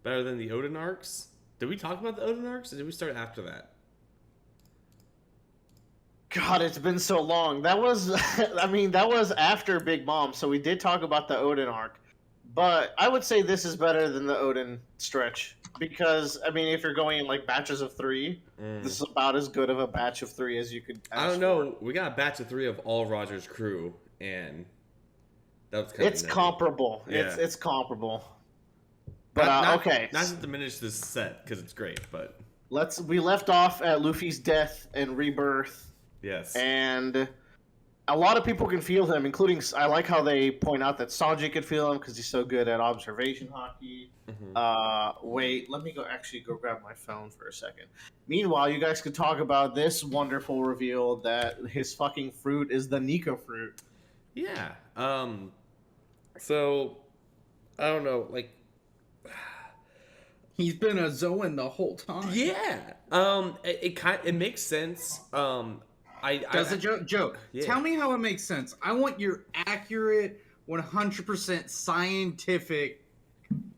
Better than the Odin arcs? Did we talk about the Odin arcs, or did we start after that? God, it's been so long. That was, I mean, that was after Big Mom, so we did talk about the Odin arc. But I would say this is better than the Odin stretch because, I mean, if you're going in like batches of three, this is about as good of a batch of three as you could ask I don't for. know. We got a batch of 3 of all Roger's crew, and that was kind It's of nutty. comparable. Yeah. It's comparable. But okay, Not to diminish this set because it's great, but we left off at Luffy's death and rebirth, yes. and a lot of people can feel him, including I like how they point out that Sanji could feel him because he's so good at observation hockey. Wait, let me go grab my phone for a second. Meanwhile, you guys could talk about this wonderful reveal that his fucking fruit is the Nika fruit. Yeah. So I don't know, like He's been a Zoan the whole time. yeah. It makes sense. Does it joke? Yeah. Tell me how it makes sense. I want your accurate, 100% scientific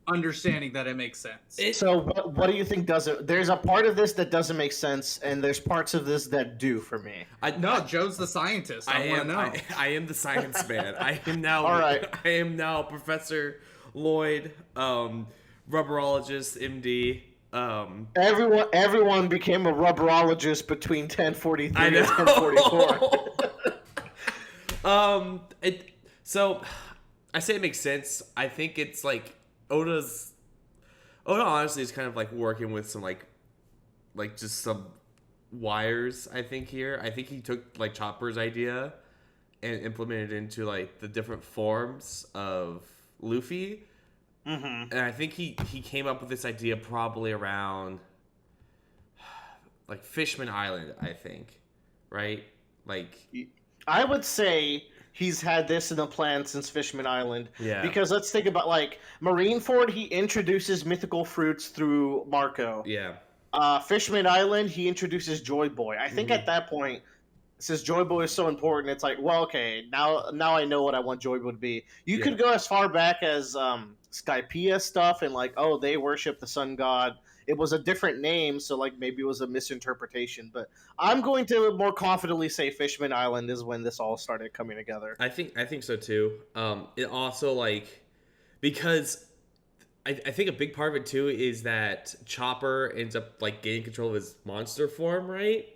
understanding that it makes sense. So what do you think doesn't? There's a part of this that doesn't make sense, and there's parts of this that do for me. No, Joe's the scientist. I want to know. I am the science man. I am now. All right. I am now Professor Lloyd, rubberologist, MD. Everyone became a rubberologist between 1043 I and know. 1044. So I say it makes sense. I think it's like Oda honestly is kind of like working with some like just some wires. I think he took like Chopper's idea and implemented it into like the different forms of Luffy. And I think he came up with this idea probably around like Fishman Island, I think, right? Like I would say he's had this in the plan since Fishman Island. Yeah. Because let's think about like Marineford, he introduces mythical fruits through Marco. yeah. Fishman Island, he introduces Joy Boy. I think at that point, since Joy Boy is so important, it's like, well, okay, now I know what I want Joy Boy to be. You could go as far back as Skypiea stuff and like, oh, they worship the sun god. It was a different name, so like maybe it was a misinterpretation. But I'm going to more confidently say Fishman Island is when this all started coming together. I think so too. It also like because I think a big part of it too is that Chopper ends up like gaining control of his monster form, right?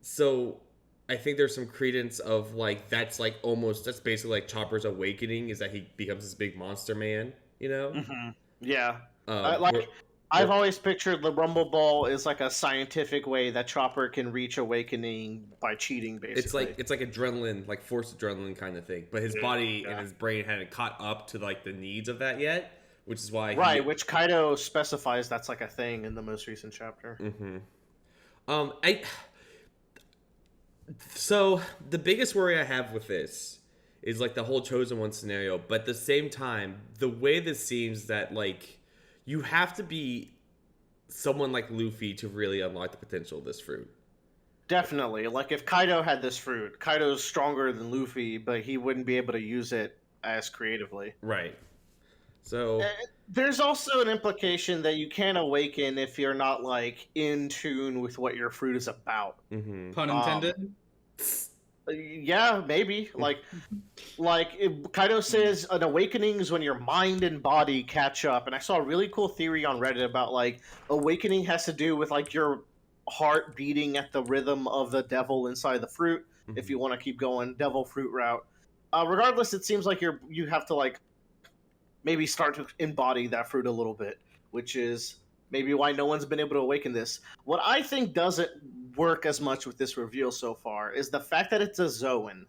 So I think there's some credence of like that's basically like Chopper's awakening is that he becomes this big monster man, you know? Yeah. We're- I've always pictured the Rumble Ball is like a scientific way that Chopper can reach awakening by cheating, basically. it's like adrenaline, like forced adrenaline kind of thing. But his body and his brain hadn't caught up to like the needs of that yet, which is why which Kaido specifies that's like a thing in the most recent chapter. So the biggest worry I have with this is like the whole chosen one scenario, but at the same time, the way this seems that like you have to be someone like Luffy to really unlock the potential of this fruit. Definitely. Like if Kaido had this fruit, Kaido's stronger than Luffy, but he wouldn't be able to use it as creatively. Right. So there's also an implication that you can't awaken if you're not like in tune with what your fruit is about. Pun intended. Yeah, maybe. Like Kaido says, an awakening is when your mind and body catch up. And I saw a really cool theory on Reddit about like awakening has to do with like your heart beating at the rhythm of the devil inside the fruit. If you want to keep going devil fruit route. Regardless, it seems like you have to like maybe start to embody that fruit a little bit, which is maybe why no one's been able to awaken this. What I think doesn't work as much with this reveal so far is the fact that it's a Zoan.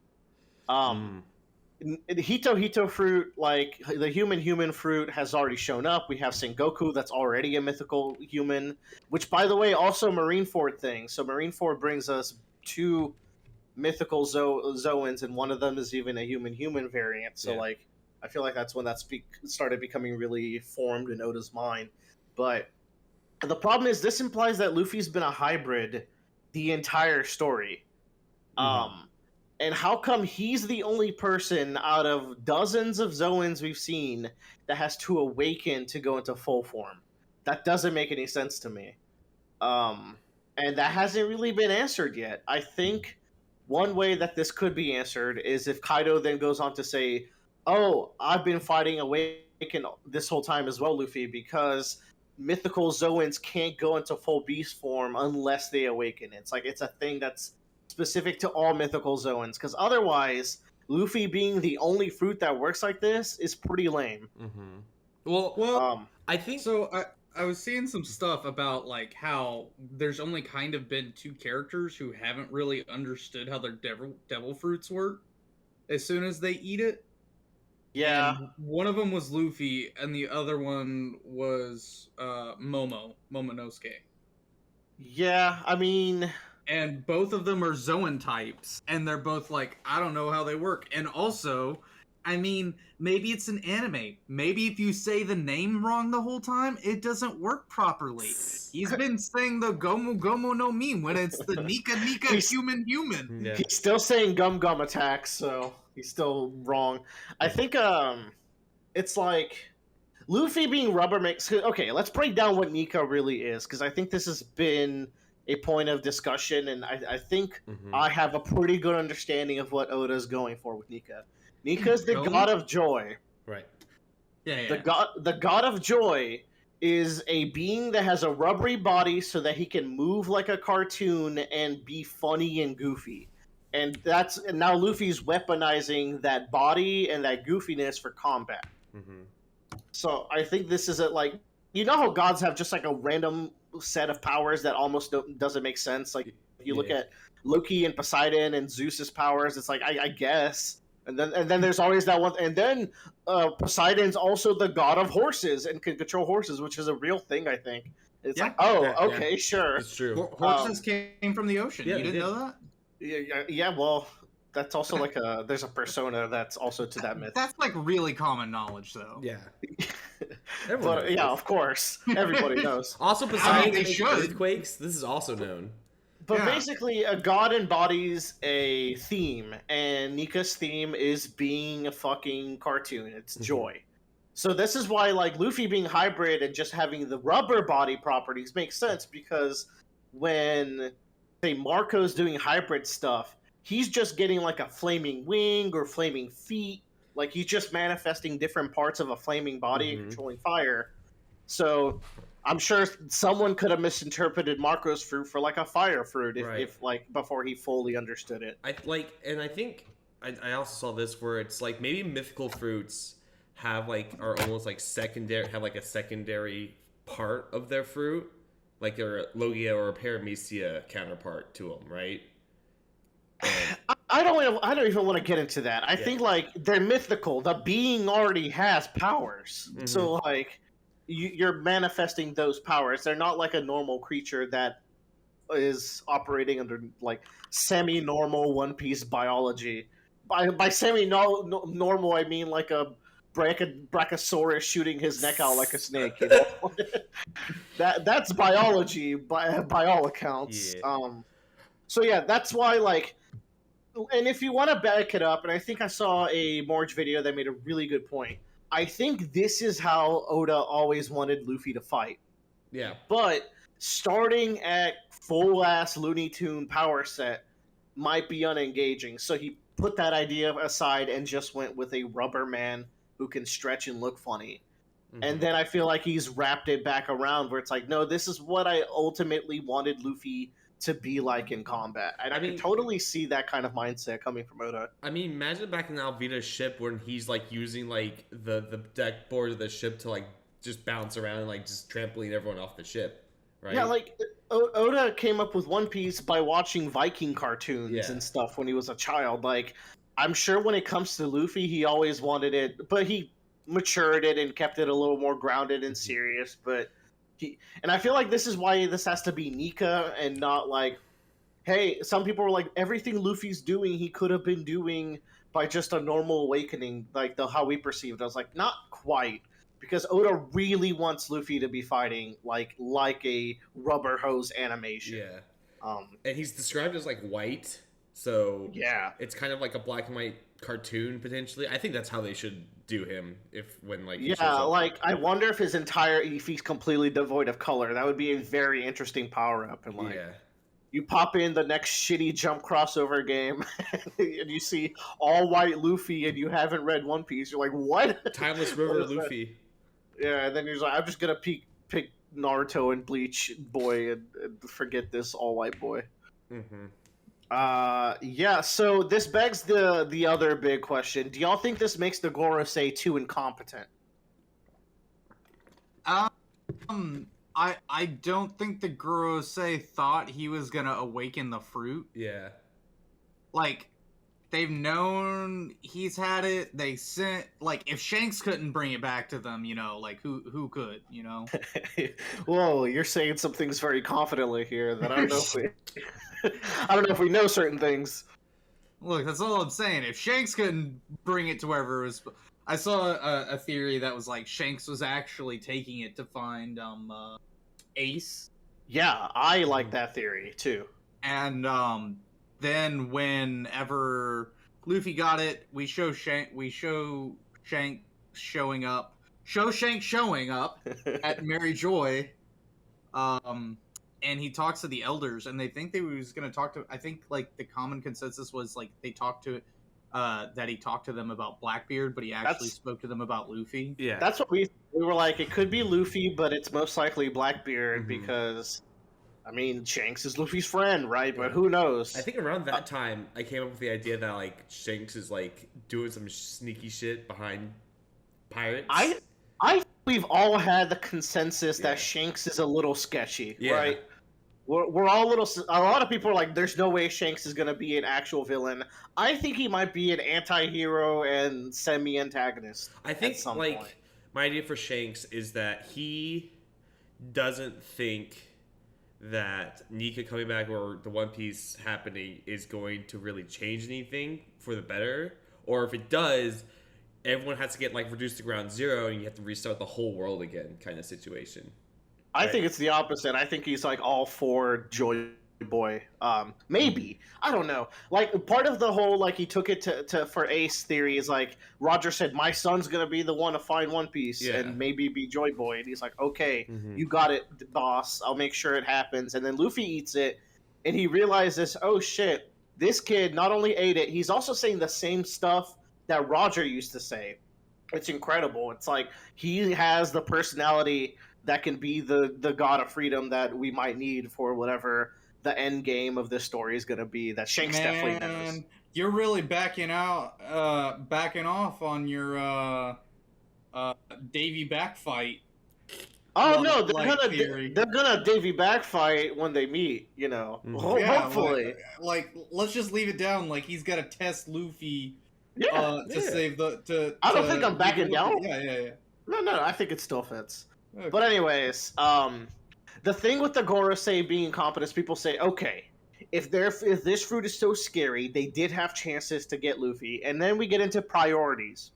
Hito fruit, like the human fruit, has already shown up. We have Sengoku, that's already a mythical human, which, by the way, also Marineford thing. So Marineford brings us two mythical Zoans, and one of them is even a human variant. So like, I feel like that's when that started becoming really formed in Oda's mind. But the problem is this implies that Luffy's been a hybrid the entire story. And how come he's the only person out of dozens of Zoans we've seen that has to awaken to go into full form? That doesn't make any sense to me. And that hasn't really been answered yet. I think one way that this could be answered is if Kaido then goes on to say, "Oh, I've been fighting Awaken this whole time as well, Luffy, because mythical Zoans can't go into full beast form unless they awaken." It's like it's a thing that's specific to all mythical Zoans, because otherwise, Luffy being the only fruit that works like this is pretty lame. Well, I think So I was seeing some stuff about like how there's only kind of been two characters who haven't really understood how their devil fruits work as soon as they eat it. Yeah, And one of them was Luffy, and the other one was Momonosuke. yeah. I mean, And both of them are Zoan types, and they're both like, I don't know how they work. And also, I mean, maybe it's an anime. Maybe if you say the name wrong the whole time, it doesn't work properly. He's been saying the Gomu Gomu no Mi when it's the Nika Nika human. yeah. he's still saying gum gum attacks, so he's still wrong. I think it's like Luffy being rubber makes. Okay, let's break down what Nika really is, because I think this has been a point of discussion, and I think I have a pretty good understanding of what Oda's going for with Nika. Nika's the god of joy. Right. Yeah. The god of joy is a being that has a rubbery body so that he can move like a cartoon and be funny and goofy. And now Luffy's weaponizing that body and that goofiness for combat. So I think this is like, you know how gods have just like a random set of powers that almost doesn't make sense. Like if you look at Loki and Poseidon and Zeus's powers, it's like I guess. And then there's always that one. And then Poseidon's also the god of horses and can control horses, which is a real thing, I think. It's like, okay, sure. It's true. Horses came from the ocean. Yeah, you didn't know that? Yeah, well, that's also like there's a persona that's also to that myth. That's like really common knowledge, though. Yeah. But yeah, of course, everybody knows. Also, Poseidon they makes should. earthquakes. This is also known. But basically, a god embodies a theme, and Nika's theme is being a fucking cartoon. It's joy. So this is why, like, Luffy being hybrid and just having the rubber body properties makes sense, because when, say, Marco's doing hybrid stuff, he's just getting, like, a flaming wing or flaming feet. Like, he's just manifesting different parts of a flaming body and controlling fire. So I'm sure someone could have misinterpreted Marco's fruit for like a fire fruit if like before he fully understood it. I think I also saw this where it's like maybe mythical fruits are almost like a secondary part of their fruit, like a Logia or a Paramecia counterpart to them, right? I don't even want to get into that. I think like they're mythical. The being already has powers, so like. You're manifesting those powers. They're not like a normal creature that is operating under like semi-normal One Piece biology. By semi-normal, I mean like a Brachiosaurus shooting his neck out like a snake. You know? that's biology by all accounts. Yeah. So yeah, that's why like. And if you want to back it up, and I think I saw a Morge video that made a really good point. I think this is how Oda always wanted Luffy to fight. Yeah. But starting at full-ass Looney Tune power set might be unengaging. So he put that idea aside and just went with a rubber man who can stretch and look funny. And then I feel like he's wrapped it back around where it's like, no, this is what I ultimately wanted Luffy to be like in combat. And I can totally see that kind of mindset coming from Oda. I mean, imagine back in Alvida's ship when he's like using like the deck board of the ship to like just bounce around and like just trampoline everyone off the ship, right? Yeah, like Oda came up with One Piece by watching Viking cartoons and stuff when he was a child. Like, I'm sure when it comes to Luffy, he always wanted it, but he matured it and kept it a little more grounded and serious, but and I feel like this is why this has to be Nika and not like, hey, some people were like, everything Luffy's doing, he could have been doing by just a normal awakening, like how we perceived. I was like, not quite, because Oda really wants Luffy to be fighting like a rubber hose animation. Yeah. And he's described as like white, so yeah, it's kind of like a black and white cartoon potentially. I think that's how they should do him when he shows Yeah, up. like I wonder if he's completely devoid of color. That would be a very interesting power up. And like, yeah. you pop in the next shitty Jump crossover game, and you see all white Luffy, and you haven't read One Piece. You're like, what? Timeless What River is that? Luffy. Yeah, and then he's like, I'm just gonna pick Naruto and Bleach boy and forget this all white boy. Mm-hmm. Yeah. So this begs the other big question: do y'all think this makes the Gorosei too incompetent? I don't think the Gorosei thought he was gonna awaken the fruit. Yeah. Like, they've known he's had it. They sent, like, if Shanks couldn't bring it back to them, you know, like, who could, you know? Whoa, you're saying some things very confidently here that I don't know if we, I don't know if we know certain things. Look, that's all I'm saying. If Shanks couldn't bring it to wherever it was, I saw a theory that was like Shanks was actually taking it to find Ace, Yeah, I like that theory too. and then whenever Luffy got it, we show Shanks showing up at Mary Joy, and he talks to the elders, and they think they was gonna talk to. I think like the common consensus was like they talked to, that he talked to them about Blackbeard, but he actually spoke to them about Luffy. Yeah. That's what we were like. It could be Luffy, but it's most likely Blackbeard because, I mean, Shanks is Luffy's friend, right? But who knows? I think around that time, I came up with the idea that like Shanks is like doing some sneaky shit behind pirates. I think we've all had the consensus Yeah. that Shanks is a little sketchy, Yeah. right? We're all a lot of people are like, there's no way Shanks is going to be an actual villain. I think he might be an anti-hero and semi-antagonist. I think at some like point. my idea for Shanks is that he doesn't think that Nika coming back or the One Piece happening is going to really change anything for the better, or if it does, everyone has to get like reduced to ground zero and you have to restart the whole world again, kind of situation. I think it's the opposite. I think he's like all for Joy Boy. Maybe, I don't know. Like part of the whole like he took it to for Ace theory is like Roger said, my son's gonna be the one to find One Piece Yeah. and maybe be Joy Boy, and he's like, okay, Mhm. you got it, boss. I'll make sure it happens. And then Luffy eats it, and he realizes, oh shit, this kid not only ate it, he's also saying the same stuff that Roger used to say. It's incredible. It's like he has the personality that can be the god of freedom that we might need for whatever the end game of this story is going to be. That Shanks definitely knows. Man, you're really backing off on your Davy back fight. Oh Well, no, like theory. they're gonna Davy back fight when they meet. You know, Mhm. hopefully. like let's just leave it down. Like he's got to test Luffy Yeah, to save the. I don't to think I'm backing down. Yeah. no, I think it still fits. Okay. But anyways, the thing with the Gorosei being incompetent is people say, okay, if this fruit is so scary, they did have chances to get Luffy, and then we get into priorities.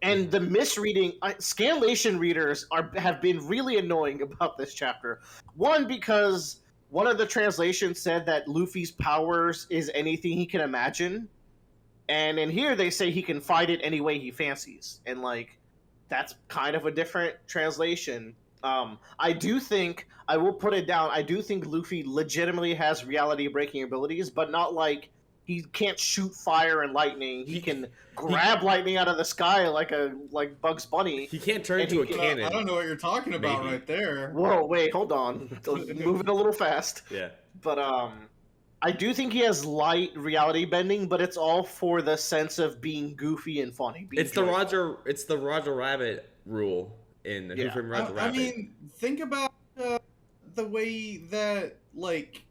And the misreading, Scanlation readers have been really annoying about this chapter. One, because one of the translations said that Luffy's powers is anything he can imagine, and in here they say he can fight it any way he fancies, and like that's kind of a different translation. I do think, I will put it down, I do think Luffy legitimately has reality breaking abilities, but not like he can't shoot fire and lightning. He can grab lightning out of the sky like Bugs Bunny. He can't turn And into a he- cannon. I don't know what you're talking about Maybe. right there. Whoa, wait, hold on. Moving a little fast. Yeah. But I do think he has light reality bending, but it's all for the sense of being goofy and funny. being It's the joyful. Roger Rabbit rule in Who Yeah. Framed Roger I Rabbit. mean, think about the way that like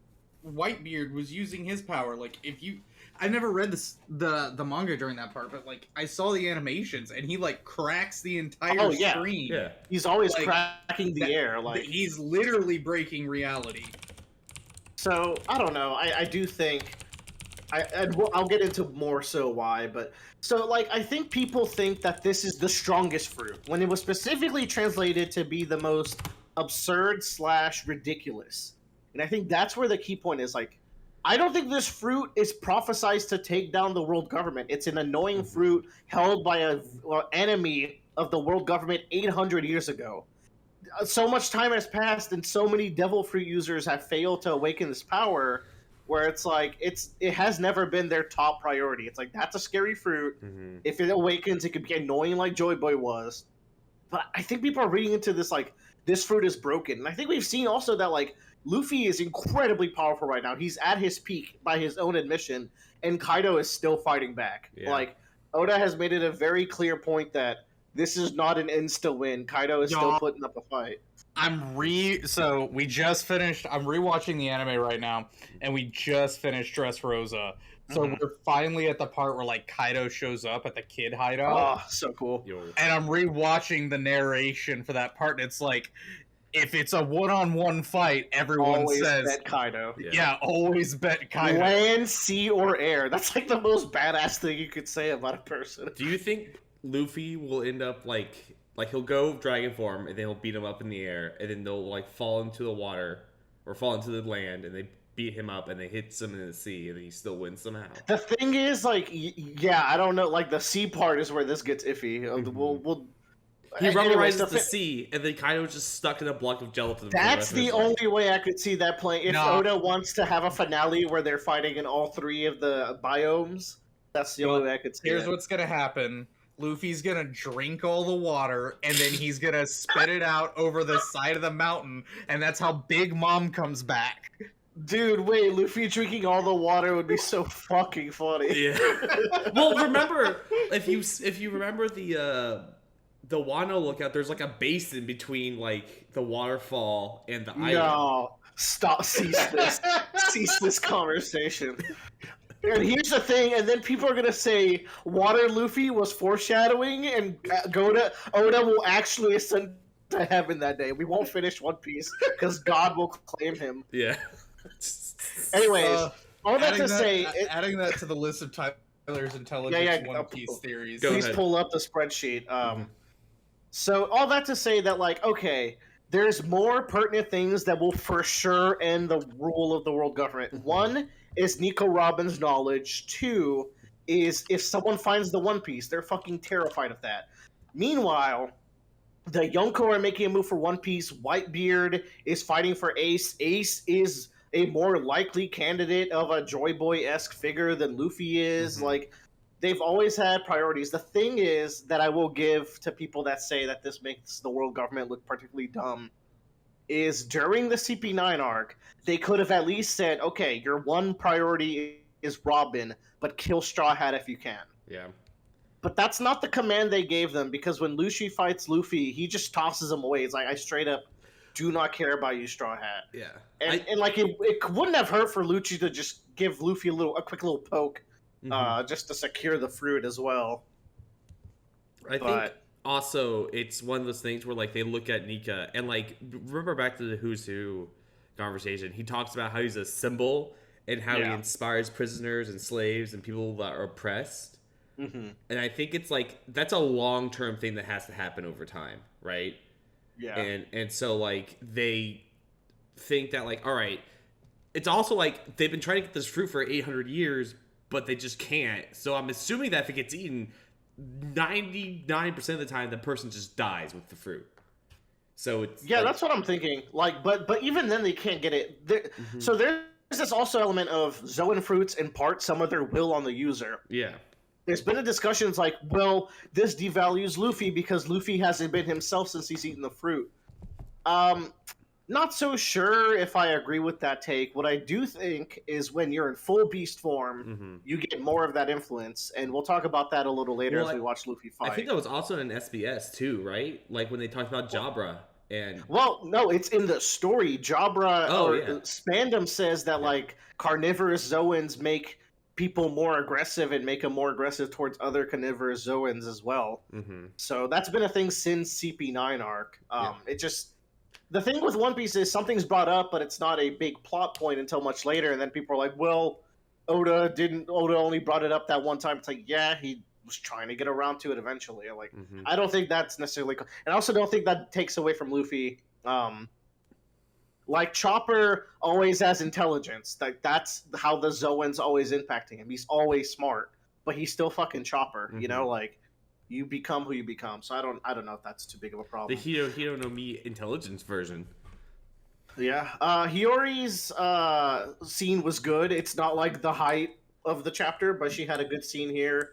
Whitebeard was using his power. Like, I never read the manga during that part, but like I saw the animations, and he like cracks the entire Oh, yeah. screen. yeah. He's always Like, cracking the that- air. Like He's literally breaking reality. So I don't know. I do think I'll get into more so why, but so like I think people think that this is the strongest fruit when it was specifically translated to be the most absurd / ridiculous, and I think that's where the key point is. Like I don't think this fruit is prophesized to take down the world government. It's an annoying fruit held by an enemy of the world government 800 years ago. So much time has passed, and so many devil fruit users have failed to awaken this power. Where it's like it has never been their top priority. It's like that's a scary fruit. If it awakens, it could be annoying like Joy Boy was. But I think people are reading into this like this fruit is broken, and I think we've seen also that like Luffy is incredibly powerful right now. He's at his peak by his own admission, and Kaido is still fighting back. Yeah. Like Oda has made it a very clear point that this is not an insta win. Kaido is still putting up a fight. So we just finished. I'm rewatching the anime right now, and we just finished Dressrosa. So we're finally at the part where like Kaido shows up at the kid hideout. Oh, so cool! And I'm rewatching the narration for that part, and it's like, if it's a one-on-one fight, everyone always says bet Kaido. Yeah, always bet Kaido. Land, sea, or air. That's like the most badass thing you could say about a person. Do you think Luffy will end up like he'll go dragon form and then he'll beat him up in the air and then they'll like fall into the water or fall into the land and they beat him up and they hit him in the sea and then he still wins somehow? The thing is, like, yeah, I don't know. Like the sea part is where this gets iffy. He rubberizes the sea and then Kaido's just stuck in a block of gelatin. That's the only way I could see that playing. If Oda wants to have a finale where they're fighting in all three of the biomes, that's the only way I could see. Here's what's gonna happen. Luffy's gonna drink all the water, and then he's gonna spit it out over the side of the mountain, and that's how Big Mom comes back. Dude, wait, Luffy drinking all the water would be so fucking funny. Yeah. Well, remember, if you remember the Wano lookout, there's like a basin between like the waterfall and the island. No, stop, cease this conversation. And here's the thing, and then people are gonna say Water Luffy was foreshadowing, and Oda will actually ascend to heaven that day. We won't finish One Piece because God will claim him. Yeah. Anyways, all that to say, adding that to the list of Tyler's intelligence One Piece theories. Please pull up the spreadsheet. So all that to say that, like, okay, there's more pertinent things that will for sure end the rule of the world government. One is Nico Robin's knowledge. Two is if someone finds the One Piece, they're fucking terrified of that. Meanwhile, the Yonko are making a move for One Piece. Whitebeard is fighting for Ace. Ace is a more likely candidate of a Joy Boy-esque figure than Luffy is. Like, they've always had priorities. The thing is that I will give to people that say that this makes the world government look particularly dumb is during the CP9 arc, they could have at least said, okay, your one priority is Robin, but kill Straw Hat if you can. Yeah. But that's not the command they gave them, because when Luffy fights Luffy, he just tosses him away. It's like, I straight up do not care about you, Straw Hat. Yeah. And like, it wouldn't have hurt for Lucci to just give Luffy a quick little poke, just to secure the fruit as well. I think also it's one of those things where like they look at Nika and like remember back to the Who's Who conversation. He talks about how he's a symbol and how he inspires prisoners and slaves and people that are oppressed. And I think it's like that's a long-term thing that has to happen over time, right? Yeah. And so like they think that like, all right, it's also like they've been trying to get this fruit for 800 years, but they just can't. So I'm assuming that if it gets eaten, 99% of the time the person just dies with the fruit. So it's that's what I'm thinking. Like, but even then they can't get it. So there's this also element of Zoan fruits impart some of their will on the user. Yeah. There's been a discussion, it's like, well, this devalues Luffy because Luffy hasn't been himself since he's eaten the fruit. Not so sure if I agree with that take. What I do think is when you're in full beast form, you get more of that influence, and we'll talk about that a little later as we watch Luffy fight. I think that was also in SBS too, right? Like when they talked about Jabra and... Well, no, it's in the story. Jabra Spandam says that like carnivorous Zoans make people more aggressive and make them more aggressive towards other carnivorous Zoans as well. So that's been a thing since CP9 arc. It just... The thing with One Piece is something's brought up, but it's not a big plot point until much later, and then people are like, well, Oda only brought it up that one time. It's like, yeah, he was trying to get around to it eventually. Like, I don't think that's necessarily... And I also don't think that takes away from Luffy Like Chopper always has intelligence. Like that's how the Zoan's always impacting him. He's always smart, but he's still fucking Chopper. You know, like you become who you become. So I don't know if that's too big of a The problem. Hiro no Mi intelligence version. Yeah, Hiyori's scene was good. It's not like the height of the chapter, but she had a good scene here.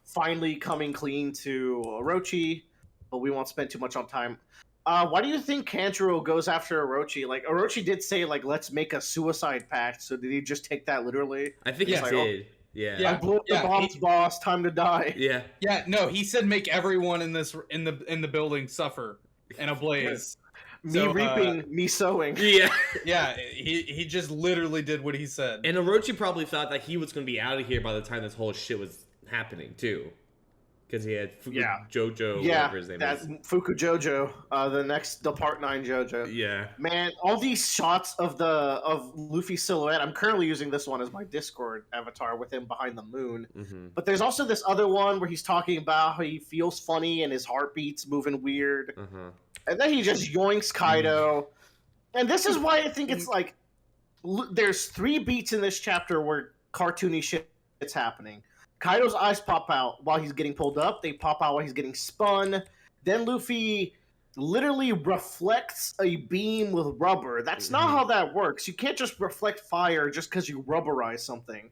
Finally coming clean to Orochi, but we won't spend too much on time. Why do you think Kanjuro goes after Orochi? Like Orochi did say, like, let's make a suicide pact. So did he just take that literally? I think Yeah. he Like, did. Yeah. I blew up the bombs, boss. Time to die. Yeah. Yeah, no, he said make everyone in the building suffer in a blaze. Me So, reaping, me sowing. Yeah. Yeah, he just literally did what he said. And Orochi probably thought that he was going to be out of here by the time this whole shit was happening, too. Because he had Jojo, whatever his name that is. Fuku Jojo, the Part 9 Jojo. Yeah. Man, all these shots of Luffy's silhouette. I'm currently using this one as my Discord avatar with him behind the moon. But there's also this other one where he's talking about how he feels funny and his heartbeat's moving weird. And then he just yoinks Kaido. And this is why I think it's like there's 3 beats in this chapter where cartoony shit's happening. Kaido's eyes pop out while he's getting pulled up. They pop out while he's getting spun. Then Luffy literally reflects a beam with rubber. That's not how that works. You can't just reflect fire just because you rubberize something.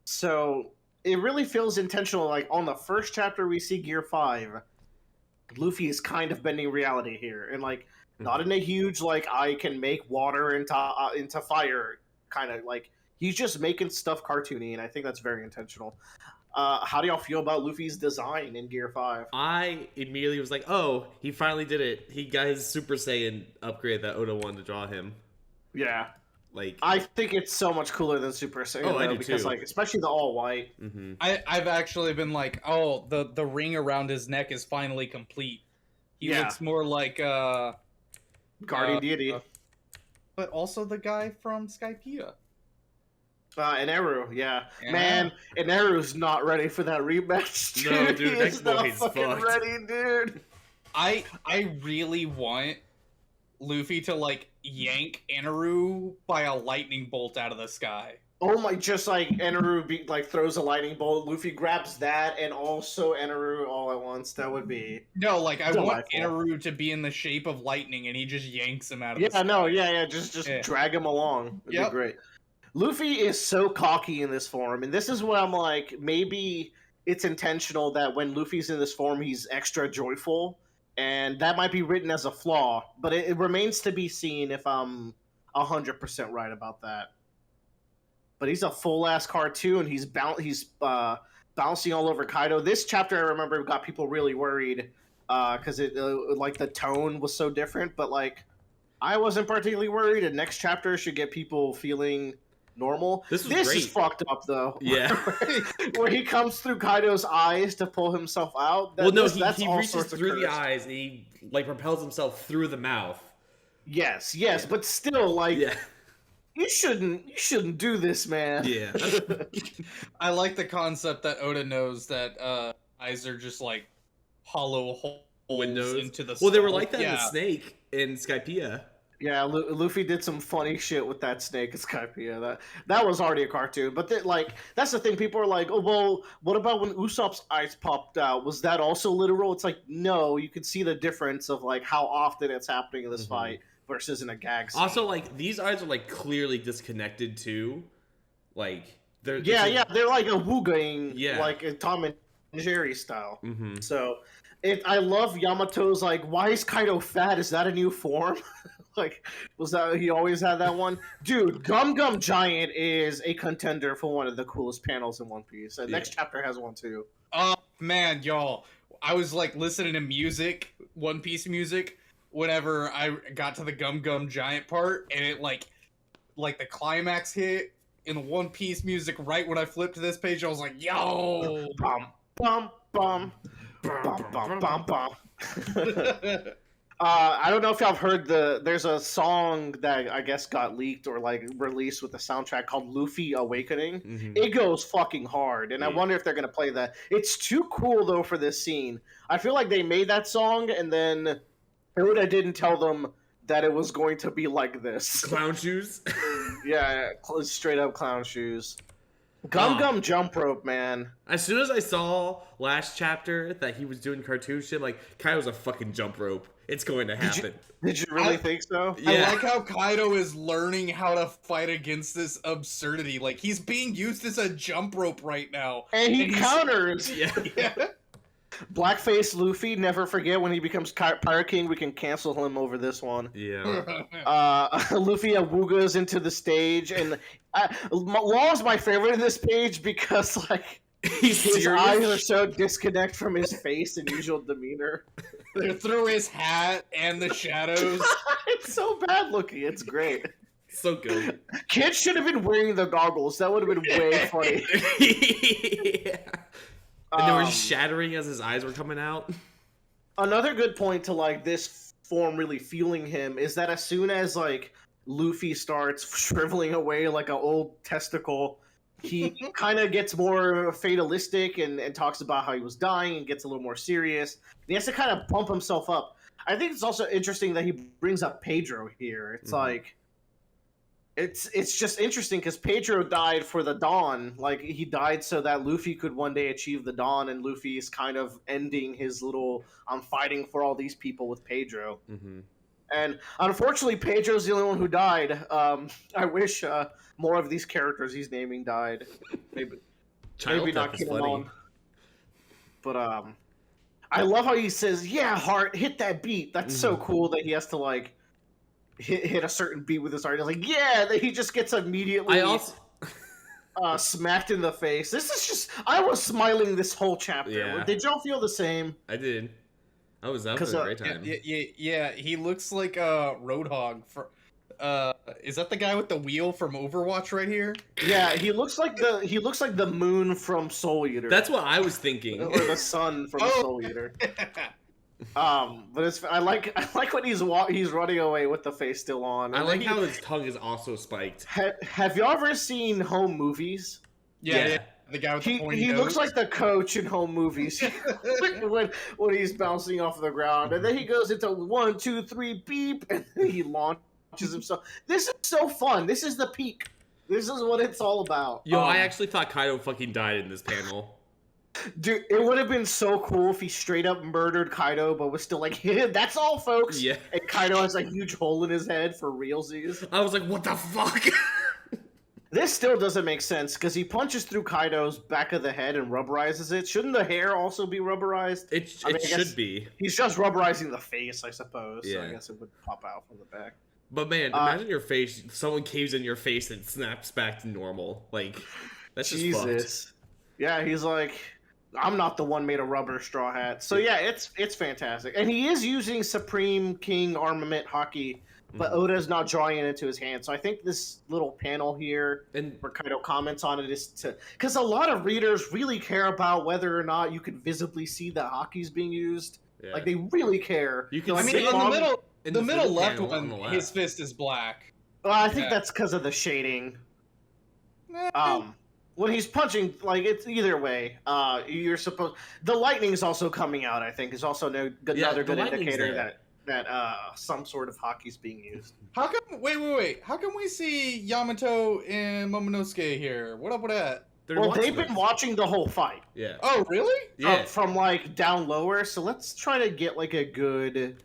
So it really feels intentional. Like on the first chapter, we see Gear 5. Luffy is kind of bending reality here. And like, not in a huge, like, I can make water into fire kind of like. He's just making stuff cartoony, and I think that's very intentional. How do y'all feel about Luffy's design in Gear 5? I immediately was like, oh, he finally did it. He got his Super Saiyan upgrade that Oda wanted to draw him. Yeah. Like, I think it's so much cooler than Super Saiyan, I do because too. like, especially the all white. I've actually been like, oh, the ring around his neck is finally complete. He looks more like Guardian Deity. But also the guy from Skypiea. Eneru, yeah. Man, Eneru's not ready for that rematch. Dude. No, dude, he next is not book he's fucking fucked. ready, dude. I really want Luffy to like yank Eneru by a lightning bolt out of the sky. Oh my! Just like Eneru throws a lightning bolt, Luffy grabs that, and also Eneru all at once. That would be No, like I want delightful. Eneru to be in the shape of lightning, and he just yanks him out of the sky. Just drag him along. It'd be great. Luffy is so cocky in this form, and this is what I'm like, maybe it's intentional that when Luffy's in this form, he's extra joyful, and that might be written as a flaw, but it remains to be seen if I'm 100% right about that. But he's a full-ass cartoon. He's bouncing all over Kaido. This chapter, I remember, got people really worried because like the tone was so different, but like I wasn't particularly worried, and next chapter should get people feeling normal. This great. is fucked up though. Yeah. where he comes through Kaido's eyes to pull himself out. he reaches through the eyes and he like propels himself through the mouth. Yes, but still, like, you shouldn't do this, man. Yeah. I like the concept that Oda knows that eyes are just like hollow holes Windows into the. Well, they were skull. like that in the snake in Skypiea. Yeah, Luffy did some funny shit with that snake in Skypiea. That was already a cartoon, but that's the thing. People are like, "Oh, well, what about when Usopp's eyes popped out? Was that also literal?" It's like, no, you can see the difference of like how often it's happening in this fight versus in a gag scene. Also, like these eyes are like clearly disconnected too. Like they're they're like a Wugang, Yeah. like a Tom and Jerry style. So, I love Yamato's like, why is Kaido fat? Is that a new form? Like, was that he always had that one? Dude, Gum Gum Giant is a contender for one of the coolest panels in One Piece. And next chapter has one too. Oh man, y'all! I was like listening to music, One Piece music, whenever I got to the Gum Gum Giant part, and it like the climax hit in the One Piece music right when I flipped to this page. I was like, yo! Bum bum bum bum bum bum bum. I don't know if y'all have heard there's a song that I guess got leaked or like released with the soundtrack called Luffy Awakening. It goes fucking hard, and I wonder if they're gonna play that. It's too cool though for this scene. I feel like they made that song and then Oda didn't tell them that it was going to be like this. Clown shoes. Yeah, straight up clown shoes. Gum jump rope, man. As soon as I saw last chapter that he was doing cartoon shit, like Kaido's a fucking jump rope. It's going to happen. Did you really think so? Yeah. I like how Kaido is learning how to fight against this absurdity. Like, he's being used as a jump rope right now. And he he's- counters. Yeah. Yeah. Blackface Luffy, never forget when he becomes Pirate King, we can cancel him over this one. Yeah. Luffy awoogas into the stage, and Law's my favorite in this page because, like, He's his serious. eyes are so disconnect from his face and usual demeanor. They're through his hat and the shadows. It's so bad looking. It's great. So good. Kid should have been wearing the goggles. That would have been way funny. Yeah. And they were shattering as his eyes were coming out. Another good point to like this form really feeling him is that as soon as like Luffy starts shriveling away like an old testicle, he kind of gets more fatalistic and talks about how he was dying and gets a little more serious. He has to kind of pump himself up. I think it's also interesting that he brings up Pedro here. It's like it's just interesting because Pedro died for the Dawn. Like, he died so that Luffy could one day achieve the Dawn, and Luffy is kind of ending his little I'm fighting for all these people with Pedro. Mm-hmm. And unfortunately, Pedro's the only one who died. I wish more of these characters he's naming died. Maybe Child not death is Kinemon. funny. But I love how he says, "Yeah, Heart, hit that beat." That's so cool that he has to like hit a certain beat with his heart. He's like, "Yeah," that he just gets immediately I also smacked in the face. This is just I was smiling this whole chapter. Yeah. Did y'all feel the same? I did. That was a 'Cause, great time. Yeah, he looks like a Roadhog. Is that the guy with the wheel from Overwatch right here? Yeah, he looks like the moon from Soul Eater. That's what I was thinking. or the sun from Soul Eater. But I like when he's running away with the face still on. I And like then how his tongue is also spiked. Have y'all ever seen home movies? Yeah. The guy with the pointy He nose. looks like the coach in home movies when he's bouncing off the ground, and then he goes into 1, 2, 3, beep, and then he launches himself. This is so fun. This is the peak. This is what it's all about. Yo, I actually thought Kaido fucking died in this panel. Dude, it would have been so cool if he straight up murdered Kaido, but was still like, yeah, that's all, folks. Yeah. And Kaido has a huge hole in his head for realsies. I was like, what the fuck? This still doesn't make sense because he punches through Kaido's back of the head and rubberizes it. Shouldn't the hair also be rubberized? It I guess should be. He's just rubberizing the face, I suppose. So Yeah. I guess it would pop out from the back. But man, imagine your face, someone caves in your face and snaps back to normal. Like, that's just fucked. Jesus. Yeah, he's like, I'm not the one made a rubber straw hat. So yeah, it's fantastic. And he is using Supreme King Armament Hockey, but Oda's not drawing it into his hand. So I think this little panel here And where Kaido comments on it is to... Because a lot of readers really care about whether or not you can visibly see the hockey's being used. yeah. Like, they really care. You can I mean, see in it the middle, in the this middle little left panel on one, the his left. fist is black. Well, I think Yeah. that's because of the shading. When he's punching, like, it's either way. You're supposed... The lightning's also coming out, I think, is also another the good lightning's indicator there. that some sort of hockey's being used. How come? Wait. How come we see Yamato and Momonosuke here? What up with that? They're Well, watching they've been us. watching the whole fight. Yeah. Oh, really? Yeah. From, like, down lower. So let's try to get, like, a good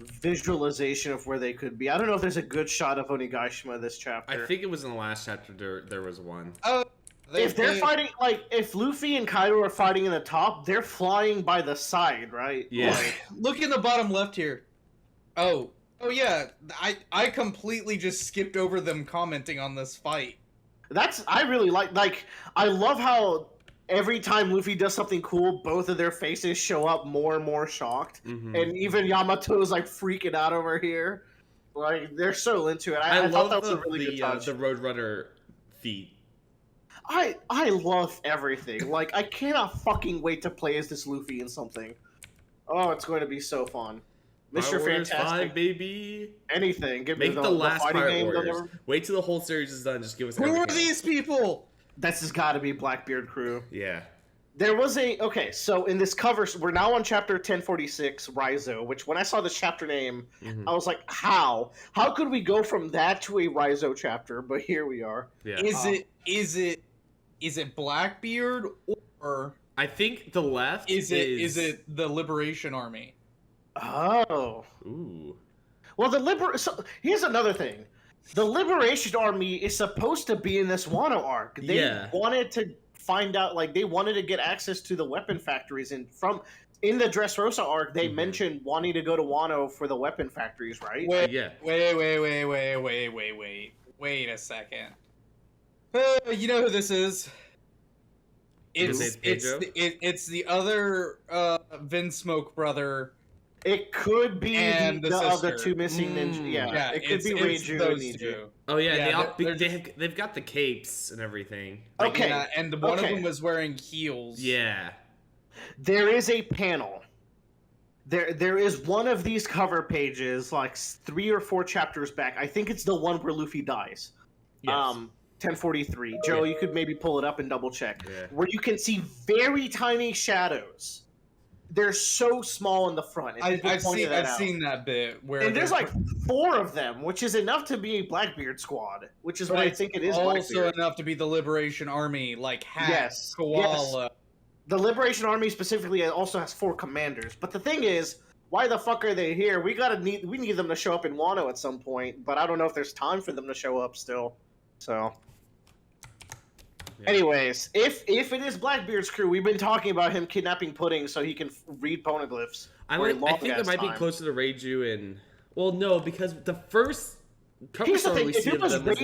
visualization of where they could be. I don't know if there's a good shot of Onigashima this chapter. I think it was in the last chapter there was one. If they're fighting, like, if Luffy and Kaido are fighting in the top, they're flying by the side, right? Yeah. Like, Look in the bottom left here. Oh yeah. I completely just skipped over them commenting on this fight. I really like, I love how every time Luffy does something cool, both of their faces show up more and more shocked. Mhm. And even Yamato's, like, freaking out over here. Like, they're so into it. I love thought that was a really good touch. the Roadrunner feat. I love everything. Like, I cannot fucking wait to play as this Luffy in something. Oh, it's going to be so fun. Mr. Pirate Warriors Fantastic. 5, baby. Anything. Give me Make the last fighting Pirate name. Warriors. Whatever. Wait till the whole series is done. Just give us Who are everything. these people? This has got to be Blackbeard crew. Yeah. There was so in this cover, we're now on chapter 1046, Raizo, which when I saw this chapter name, Mhm. I was like, how? How could we go from that to a Raizo chapter? But here we are. Yeah. Is it Blackbeard, or I think the left is it the Liberation Army? Oh. Ooh. Well, so here's another thing. The Liberation Army is supposed to be in this Wano arc. They wanted to find out, like, they wanted to get access to the weapon factories, and in the Dressrosa arc, they mentioned wanting to go to Wano for the weapon factories, right? Wait a second. You know who this is? It's the other Vinsmoke brother. It could be and the other two missing ninja. Yeah, it could be Reiju and Niju. Oh yeah, they've got the capes and everything. Okay, and one of them was wearing heels. Yeah. There is a panel. There is one of these cover pages, like 3 or 4 chapters back. I think it's the one where Luffy dies. Yes. 1043. Joe, you could maybe pull it up and double check. Yeah. Where you can see very tiny shadows. They're so small in the front. I've seen that bit where and there's like 4 of them, which is enough to be a Blackbeard squad, which is why I think it is also Blackbeard. enough to be the Liberation Army, like Hat, Yes, Koala. yes. The Liberation Army specifically also has 4 commanders. But the thing is, why the fuck are they here? We need them to show up in Wano at some point, but I don't know if there's time for them to show up still. So, anyways, if it is Blackbeard's crew, we've been talking about him kidnapping Pudding so he can read poneglyphs. I think it might be closer to Reiju and no, because the first cover story we see of them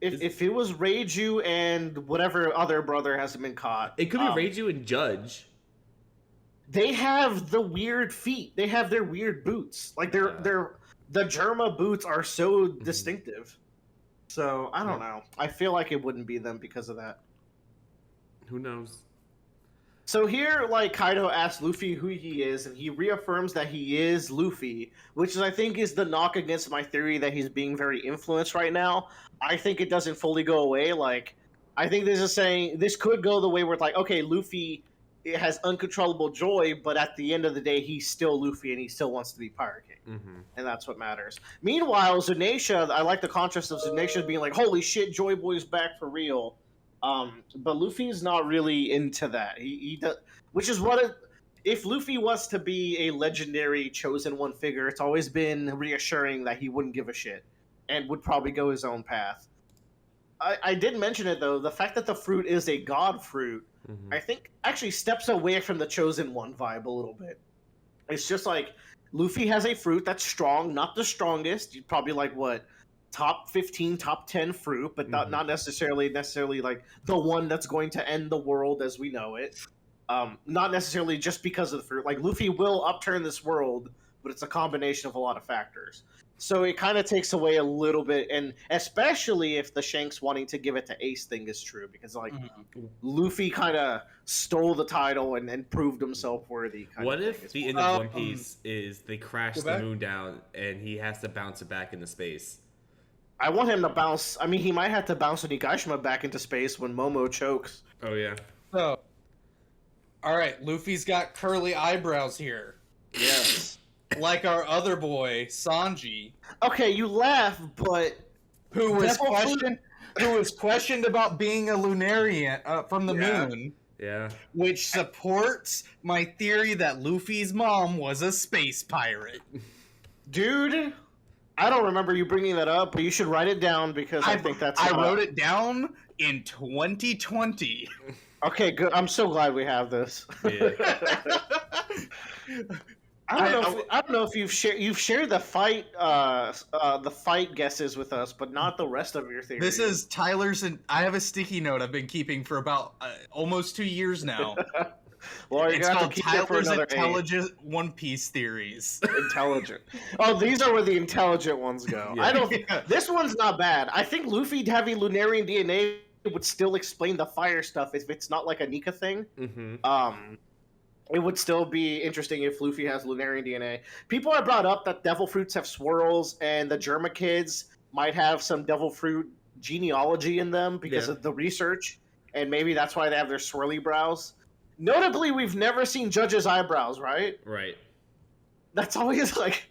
if it was Reiju and whatever other brother hasn't been caught, it could be Reiju and Judge. They have the weird feet. They have their weird boots. Like the Germa boots are so distinctive. So I don't know. I feel like it wouldn't be them because of that. Who knows? So here, like, Kaido asks Luffy who he is, and he reaffirms that he is Luffy, which I think is the knock against my theory that he's being very influenced right now. I think it doesn't fully go away. Like, I think this could go the way where it's like, okay, Luffy has uncontrollable joy, but at the end of the day, he's still Luffy and he still wants to be Pirate King. Mm-hmm. And that's what matters. Meanwhile, Zunisha, I like the contrast of Zunisha being like, holy shit, Joy Boy's back for real. But Luffy's not really into that. He does, which is if Luffy was to be a legendary chosen one figure, it's always been reassuring that he wouldn't give a shit and would probably go his own path. I did mention it though, the fact that the fruit is a god fruit, I think actually steps away from the chosen one vibe a little bit. It's just like Luffy has a fruit that's strong, not the strongest, probably like what, top 15, top 10 fruit, but not necessarily like the one that's going to end the world as we know it. Not necessarily just because of the fruit. Like, Luffy will upturn this world, but it's a combination of a lot of factors. So it kind of takes away a little bit, and especially if the Shanks wanting to give it to Ace thing is true, because like Luffy kind of stole the title and proved himself worthy. What if the end of One Piece is they crash the moon down and he has to bounce it back into space? I want him to bounce. I mean, he might have to bounce Onigashima back into space when Momo chokes. Oh yeah. So, all right, Luffy's got curly eyebrows here. Yes. Like our other boy, Sanji. Okay, you laugh, but who was questioned about being a Lunarian from the moon. Yeah. Which supports my theory that Luffy's mom was a space pirate. Dude, I don't remember you bringing that up, but you should write it down because I think that's. I wrote it down in 2020. Okay, good. I'm so glad we have this. Yeah. I don't know if you've shared the fight guesses with us, but not the rest of your theory. This is Tyler's, and I have a sticky note I've been keeping for about almost 2 years now. Well, it's called Tyler's Intelligent One Piece Theories. Intelligent. Oh, these are where the intelligent ones go. Yeah. This one's not bad. I think Luffy having Lunarian DNA would still explain the fire stuff if it's not like a Nika thing. It would still be interesting if Luffy has Lunarian DNA. People have brought up that devil fruits have swirls, and the Germa kids might have some devil fruit genealogy in them because of the research, and maybe that's why they have their swirly brows. Notably, we've never seen Judge's eyebrows, right? Right. That's always like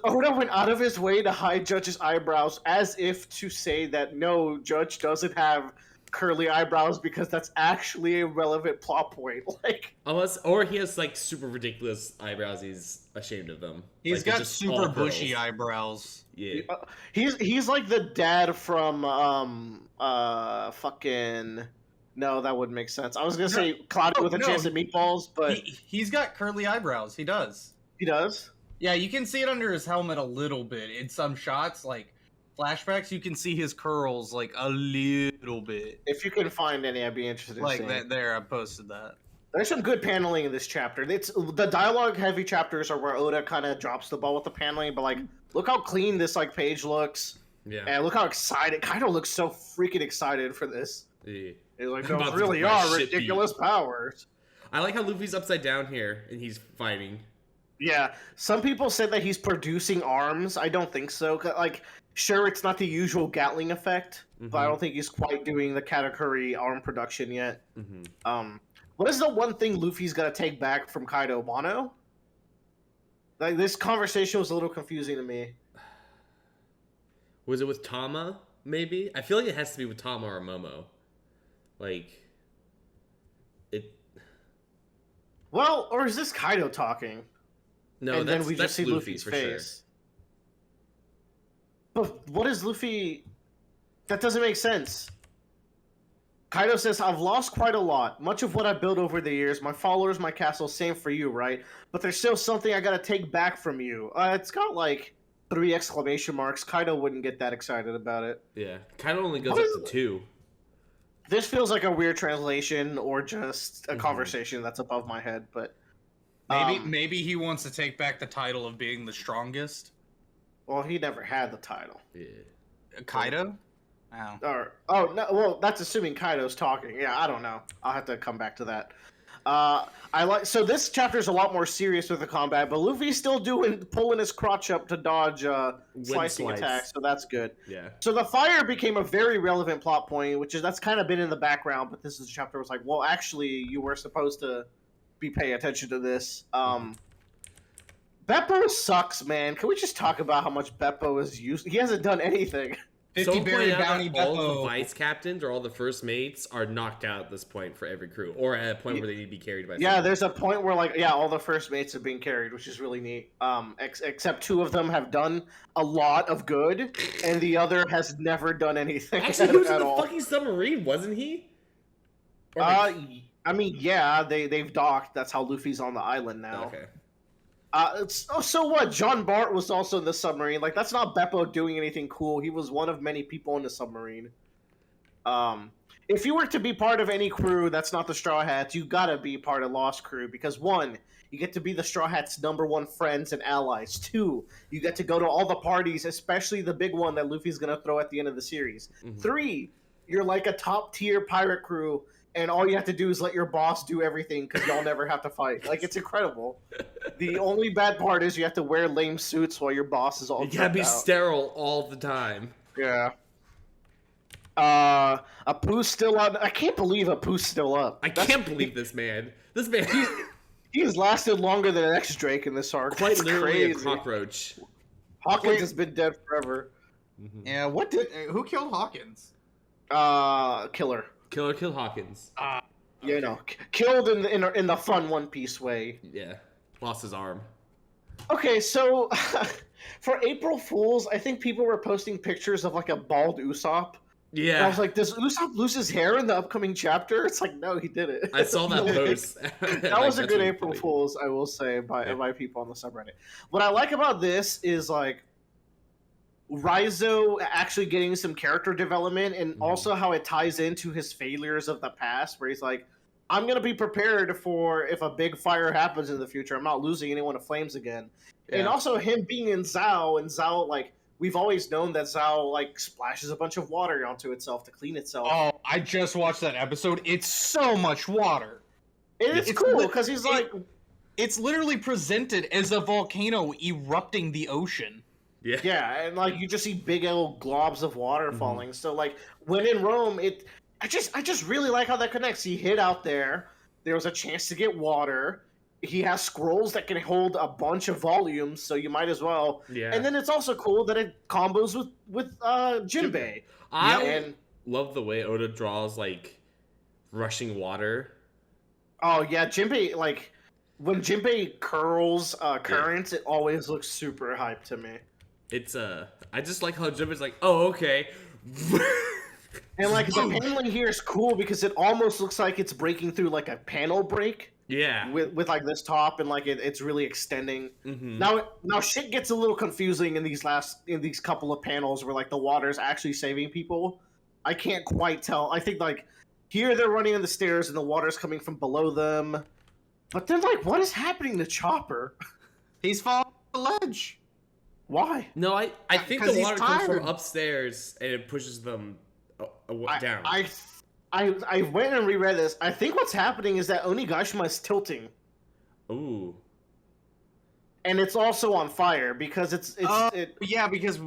Oda went out of his way to hide Judge's eyebrows as if to say that no, Judge doesn't have curly eyebrows because that's actually a relevant plot point. Like, Or he has like super ridiculous eyebrows. He's ashamed of them. He's Like, they're got just super all bushy curls. eyebrows. Yeah. he's like the dad from fucking. No, that wouldn't make sense. I was gonna say Cloudy with a no. Chance at Meatballs, but He's got curly eyebrows. He does. he does. Yeah, you can see it under his helmet a little bit in some shots, like flashbacks. You can see his curls like a little bit. If you can find any, I'd be interested in Like seeing. that. There, I posted that. There's some good paneling in this chapter. It's the dialogue-heavy chapters are where Oda kind of drops the ball with the paneling, but like, look how clean this like page looks, Yeah. and look how excited. Kaido looks so freaking excited for this. Yeah. He's like, I'm those about to really get my are shit ridiculous powers. I like how Luffy's upside down here and he's fighting. Yeah, some people said that he's producing arms. I don't think so. Like, sure, it's not the usual Gatling effect, but I don't think he's quite doing the Katakuri arm production yet. What is the one thing Luffy's gonna take back from Kaido? Mono? Like, this conversation was a little confusing to me. Was it with Tama? Maybe. I feel like it has to be with Tama or Momo. Like, it. Well, or is this Kaido talking? No, And that's then we that's just see Luffy Luffy's for face. But what is Luffy? That doesn't make sense. Kaido says, I've lost quite a lot. Much of what I've built over the years, my followers, my castle, same for you, right? But there's still something I gotta take back from you. It's got like 3 exclamation marks. Kaido wouldn't get that excited about it. sure. Yeah, kind of only goes What up is- to 2. This feels like a weird translation or just a conversation that's above my head, but... Maybe he wants to take back the title of being the strongest. Well, he never had the title. Yeah. Kaido? Oh. No, well, that's assuming Kaido's talking. Yeah, I don't know. I'll have to come back to that. So this chapter is a lot more serious with the combat, but Luffy's still pulling his crotch up to dodge slicing slice. attacks, so that's good. Yeah. So the fire became a very relevant plot point, that's kind of been in the background, but this is a chapter was like, well, actually, you were supposed to be paying attention to this. Beppo sucks, man. Can we just talk about how much Beppo is used? He hasn't done anything. 50 Someone berry pointed out bounty that all the Beppo. vice captains or all the first mates are knocked out at this point for every crew, or at a point where they need to be carried by. Yeah, someone. there's a point where all the first mates are being carried, which is really neat. Except 2 of them have done a lot of good, and the other has never done anything Actually, he was in at the all. fucking submarine, wasn't he? Or I mean, yeah, they've docked. That's how Luffy's on the island now. okay. So what? John Bart was also in the submarine. Like, that's not Beppo doing anything cool. He was one of many people in the submarine. If you were to be part of any crew that's not the Straw Hats, you gotta be part of Lost Crew because 1, you get to be the Straw Hats' #1 friends and allies. 2, you get to go to all the parties, especially the big one that Luffy's gonna throw at the end of the series. 3, you're like a top tier pirate crew, and all you have to do is let your boss do everything because y'all never have to fight. Like, it's incredible. The only bad part is you have to wear lame suits while your boss is all You gotta be drugged out. sterile all the time. Yeah. Apu's still up. I can't believe Apu's still up. I can't believe this man. This man, He's lasted longer than an X-Drake in this arc. quite It's literally crazy. a cockroach. Hawkins has been dead forever. Yeah, who killed Hawkins? Killer. Killer kill Hawkins. You know, killed in the fun One Piece way. Yeah, lost his arm. Okay, so for April Fools, I think people were posting pictures of like a bald Usopp. And I Yeah, was like, does Usopp lose his hair in the upcoming chapter? It's like, no, he didn't. I saw that post. That was a good April Fool's, I will say, by people on the subreddit. What I like about this is like Raizo actually getting some character development, and also how it ties into his failures of the past, where he's like, I'm gonna be prepared for if a big fire happens in the future. I'm not losing anyone to flames again. And also him being in Zao, and Zao, like, we've always known that Zao, like, splashes a bunch of water onto itself to clean itself. Oh, I just watched that episode. It's so much water. And it's it's cool lit- because he's like, It's literally presented as a volcano erupting the ocean. Yeah. yeah, and like you just see big old globs of water falling. So like when in Rome, I just really like how that connects. He hid out there. there was a chance to get water. He has scrolls that can hold a bunch of volumes, so you might as well. Yeah. And then it's also cool that it combos with Jinbei. I love the way Oda draws like rushing water. Oh yeah, Jinbei, like when Jinbei curls currents, it always looks super hype to me. It's I just like how Jinbei's like, oh okay. And like the paneling here is cool because it almost looks like it's breaking through like a panel break. Yeah. With like this top and like it's really extending. Mm-hmm. Now shit gets a little confusing in these couple of panels where like the water's actually saving people. I can't quite tell. I think like here they're running on the stairs and the water's coming from below them. But then like what is happening to Chopper? He's falling off the ledge. Why? No, I think 'Cause the he's water comes tired. from upstairs and it pushes them down. I went and reread this. I think what's happening is that Onigashima is tilting. Ooh. And it's also on fire because Yeah, because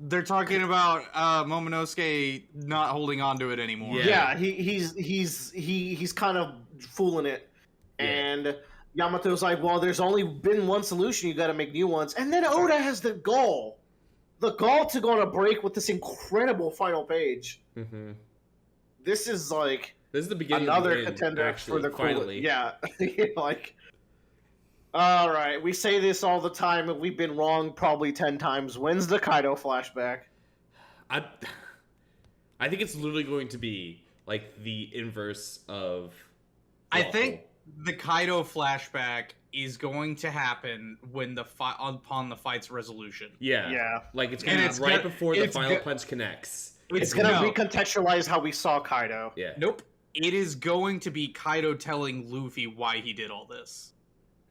they're talking about Momonosuke not holding on to it anymore. Yeah. he's kind of fooling it. Yeah. And Yamato's like, well, there's only been one solution, you gotta make new ones. And then Oda has the gall to go on a break with this incredible final page. Mm-hmm. This is like This is the beginning another of the end, contender actually, for the finally. Yeah. Like, all right, we say this all the time, and we've been wrong probably 10 times. When's the Kaido flashback? I think it's literally going to be like the inverse of. I think the Kaido flashback is going to happen when upon the fight's resolution. Yeah. Yeah. Like it's And gonna it's be right go- before the it's final go- punch connects. It's gonna recontextualize how we saw Kaido. Yeah. Nope. It is going to be Kaido telling Luffy why he did all this.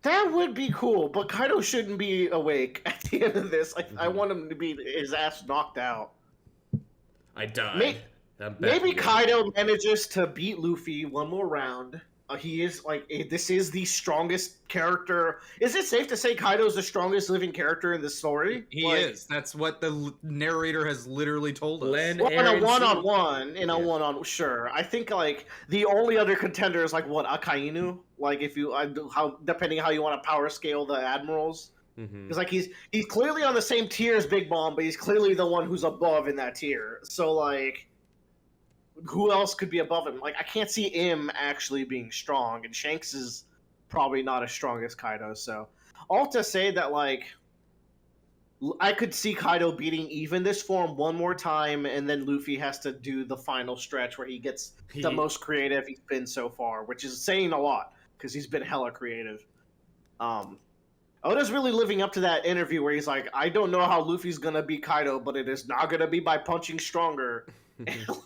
That would be cool, but Kaido shouldn't be awake at the end of this. I want him to be his ass knocked out. I died. I'm back Maybe again. Kaido manages to beat Luffy one more round. He is like this is the strongest character. Is it safe to say Kaido is the strongest living character in this story? He is. That's what the narrator has literally told us. Len, Well, in a Aaron, one-on-one, Yeah. sure. I think like the only other contender is like what Akainu. Like if you how depending how you want to power scale the admirals, Mhm. because like he's clearly on the same tier as Big Mom, but he's clearly the one who's above in that tier. So like, who else could be above him? Like I can't see him actually being strong, and Shanks is probably not as strong as Kaido. So all to say that like. I could see Kaido beating even this form one more time, and then Luffy has to do the final stretch where he gets the most creative he's been so far, which is saying a lot because he's been hella creative. Oda's really living up to that interview where he's like, I don't know how Luffy's gonna beat Kaido, but it is not gonna be by punching stronger.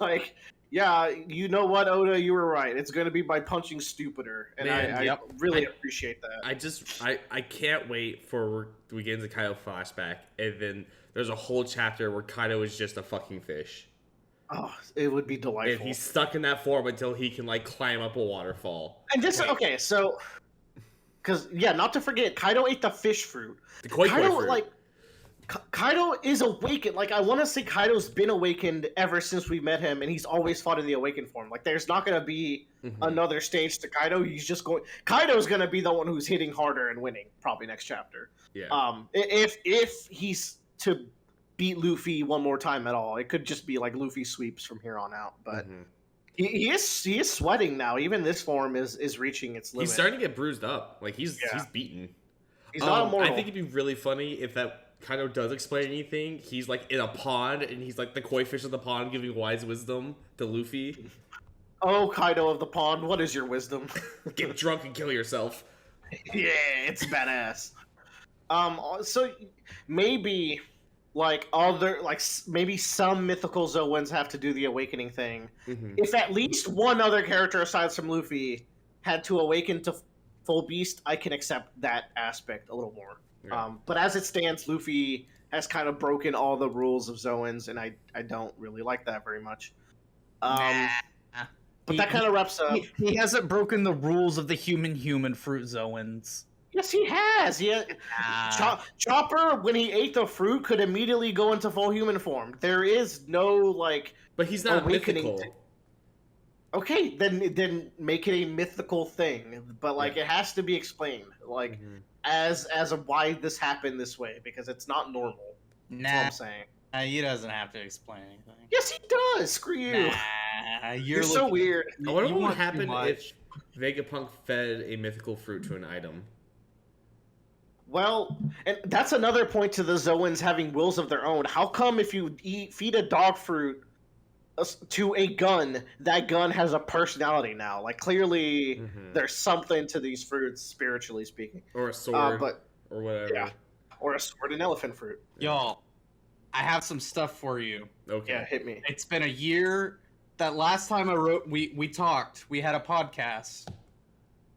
Like, yeah, you know what, Oda, you were right. It's gonna be by punching stupider, and Man, I really appreciate that. I can't wait for we get into Kaido flashback, and then there's a whole chapter where Kaido is just a fucking fish, Oh, it would be delightful. and he's stuck in that form until he can like climb up a waterfall. And this, okay, so, because yeah, not to forget, Kaido ate the fish fruit. The koi Kaido, fruit. like, Kaido is awakened. Like, I want to say Kaido's been awakened ever since we met him, and he's always fought in the awakened form. Like, there's not gonna be another stage to Kaido. He's just going. Kaido's gonna be the one who's hitting harder and winning probably next chapter. Yeah. If he's to beat Luffy one more time at all, it could just be like Luffy sweeps from here on out. But he is sweating now. Even this form is reaching its limit. He's starting to get bruised up. Like he's beaten. He's not immortal. I think it'd be really funny if that Kaido does explain anything. He's like in a pond, and he's like the koi fish of the pond, giving wise wisdom to Luffy. Oh, Kaido of the pond, what is your wisdom? Get drunk and kill yourself. Yeah, it's badass. So maybe like maybe some mythical Zoans have to do the awakening thing. If at least one other character aside from Luffy had to awaken to full beast, I can accept that aspect a little more. Yeah. But as it stands, Luffy has kind of broken all the rules of Zoans, and I don't really like that very much. But that kind of wraps up. He hasn't broken the rules of the human fruit Zoans. Yes, he has. Chopper, when he ate the fruit, could immediately go into full human form. There is no like. But he's not awakening mythical. Okay, then make it a mythical thing, but like it has to be explained, like as a why this happened this way, because it's not normal. That's what I'm saying. He doesn't have to explain anything. Yes, he does. Screw you. Nah, You're so weird. I wonder what would want too happen much. if Vegapunk fed a mythical fruit to an item. Well, and that's another point to the Zoans having wills of their own. How come if you feed a dog fruit to a gun, that gun has a personality now? Like clearly, there's something to these fruits, spiritually speaking. Or a sword, but or whatever. yeah, or a sword and elephant fruit. Y'all, I have some stuff for you. Okay. Yeah, hit me. It's been a year. That last time I wrote, we talked. We had a podcast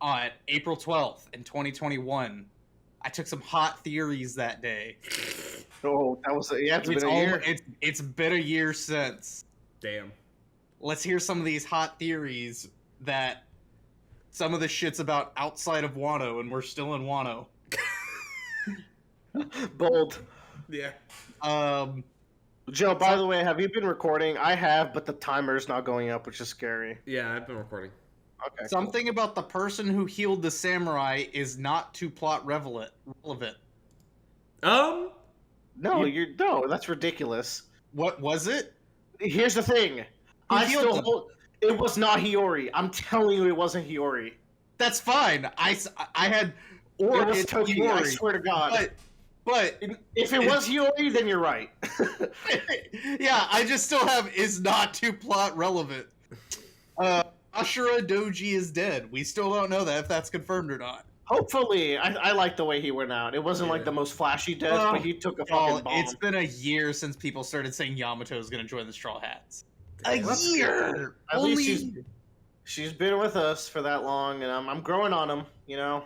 on April 12th in 2021. I took some hot theories that day. Oh, that was it's been a year. It's been a year since. Damn. Let's hear some of these hot theories that some of the shit's about outside of Wano, and we're still in Wano. Bold. Yeah. Joe, by the way, have you been recording? I have, but the timer's not going up, which is scary. Yeah, I've been recording. Okay. Something about the person who healed the samurai is not too plot relevant. No, that's ridiculous. What was it? Here's the thing. It was not Hiyori. I'm telling you, it wasn't Hiyori. That's fine. I had Or it was it's Toki. I Hiyori. swear to God. But If it was Hiyori, then you're right. yeah, I just still have is not too plot relevant. Ashura Doji is dead. We still don't know that if that's confirmed or not. Hopefully, I like the way he went out. It wasn't like the most flashy death, but he took a fucking bomb. It's been a year since people started saying Yamato is going to join the Straw Hats. A That's year. At least she's been with us for that long, and I'm growing on him. You know.